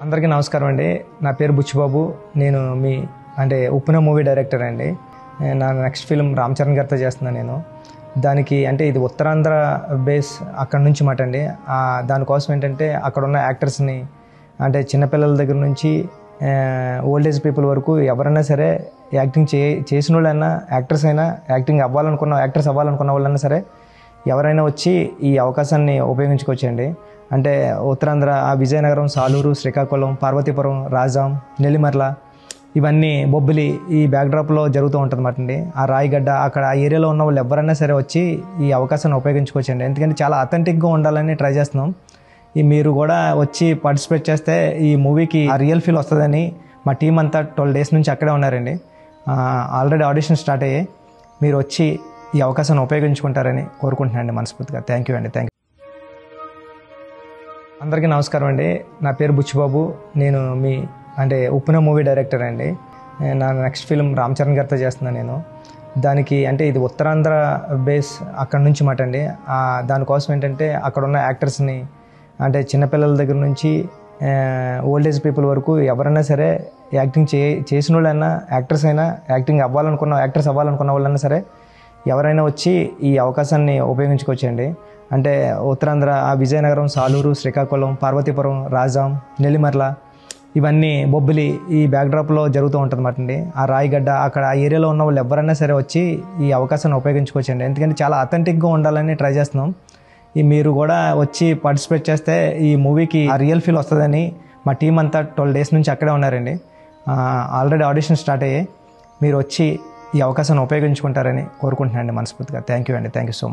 అందరికీ నమస్కారం అండి. నా పేరు బుచ్చిబాబు. నేను మీ ఉప్పెన మూవీ డైరెక్టర్ అండి. నా నెక్స్ట్ ఫిల్మ్ రామ్ చరణ్ గారితో చేస్తున్నాను నేను. దానికి ఇది ఉత్తరాంధ్ర బేస్ అక్కడ నుంచి మాట అండి. దానికోసం ఏంటంటే అక్కడ ఉన్న యాక్టర్స్ని చిన్నపిల్లల దగ్గర నుంచి ఓల్డ్ ఏజ్ పీపుల్ వరకు ఎవరైనా సరే యాక్టింగ్ చేసిన వాళ్ళైనా యాక్టర్స్ అవ్వాలనుకున్న వాళ్ళైనా సరే ఎవరైనా వచ్చి ఈ అవకాశాన్ని ఉపయోగించుకోవచ్చండి. ఉత్తరాంధ్ర విజయనగరం, సాలూరు, శ్రీకాకుళం, పార్వతీపురం, రాజాం, నెల్లిమర్ల ఇవన్నీ బొబ్బిలి ఈ బ్యాక్డ్రాప్లో జరుగుతూ ఉంటుంది అన్నమాట అండి. ఆ రాయిగడ్డ అక్కడ ఆ ఏరియాలో ఉన్న వాళ్ళు ఎవరైనా సరే వచ్చి ఈ అవకాశాన్ని ఉపయోగించుకోవచ్చండి. ఎందుకంటే చాలా అథెంటిక్గా ఉండాలని ట్రై చేస్తున్నాం. మీరు కూడా వచ్చి పార్టిసిపేట్ చేస్తే ఈ మూవీకి రియల్ ఫీల్ వస్తుందని మా టీం అంతా 12 days నుంచి అక్కడే ఉన్నారండి. ఆల్రెడీ ఆడిషన్ స్టార్ట్ అయ్యాయి. మీరు వచ్చి ఈ అవకాశాన్ని ఉపయోగించుకుంటారని కోరుకుంటున్నాను మనస్ఫూర్తిగా. థ్యాంక్ యూ అండి. Thank you. అందరికీ నమస్కారం అండి. నా పేరు బుచ్చిబాబు. నేను మీ ఉప్పెన మూవీ డైరెక్టర్ అండి. నా నెక్స్ట్ ఫిల్మ్ రామ్ చరణ్ గారితో చేస్తున్నాను నేను. దానికి ఇది ఉత్తరాంధ్ర బేస్ అక్కడ నుంచి మాట అండి. దానికోసం ఏంటంటే అక్కడ ఉన్న యాక్టర్స్ని చిన్నపిల్లల దగ్గర నుంచి ఓల్డ్ ఏజ్ పీపుల్ వరకు ఎవరైనా సరే యాక్టింగ్ చేసిన వాళ్ళైనా యాక్టింగ్ అవ్వాలనుకున్న వాళ్ళైనా సరే ఎవరైనా వచ్చి ఈ అవకాశాన్ని ఉపయోగించుకోవచ్చండి. ఉత్తరాంధ్ర విజయనగరం, సాలూరు, శ్రీకాకుళం, పార్వతీపురం, రాజాం, నెల్లిమర్ల ఇవన్నీ బొబ్బిలి ఈ బ్యాక్డ్రాప్లో జరుగుతూ ఉంటుంది అన్నమాట అండి. ఆ రాయిగడ్డ అక్కడ ఆ ఏరియాలో ఉన్న వాళ్ళు ఎవరైనా సరే వచ్చి ఈ అవకాశాన్ని ఉపయోగించుకోవచ్చండి. ఎందుకంటే చాలా అథెంటిక్గా ఉండాలని ట్రై చేస్తున్నాం. మీరు కూడా వచ్చి పార్టిసిపేట్ చేస్తే ఈ మూవీకి రియల్ ఫీల్ వస్తుందని మా టీం అంతా 12 days నుంచి అక్కడే ఉన్నారండి. ఆల్రెడీ ఆడిషన్ స్టార్ట్ అయ్యాయి. మీరు వచ్చి ఈ అవకాశాన్ని ఉపయోగించుకుంటారని కోరుకుంటున్నాను మనస్ఫూర్తిగా. థ్యాంక్ యూ అండి. Thank you so much.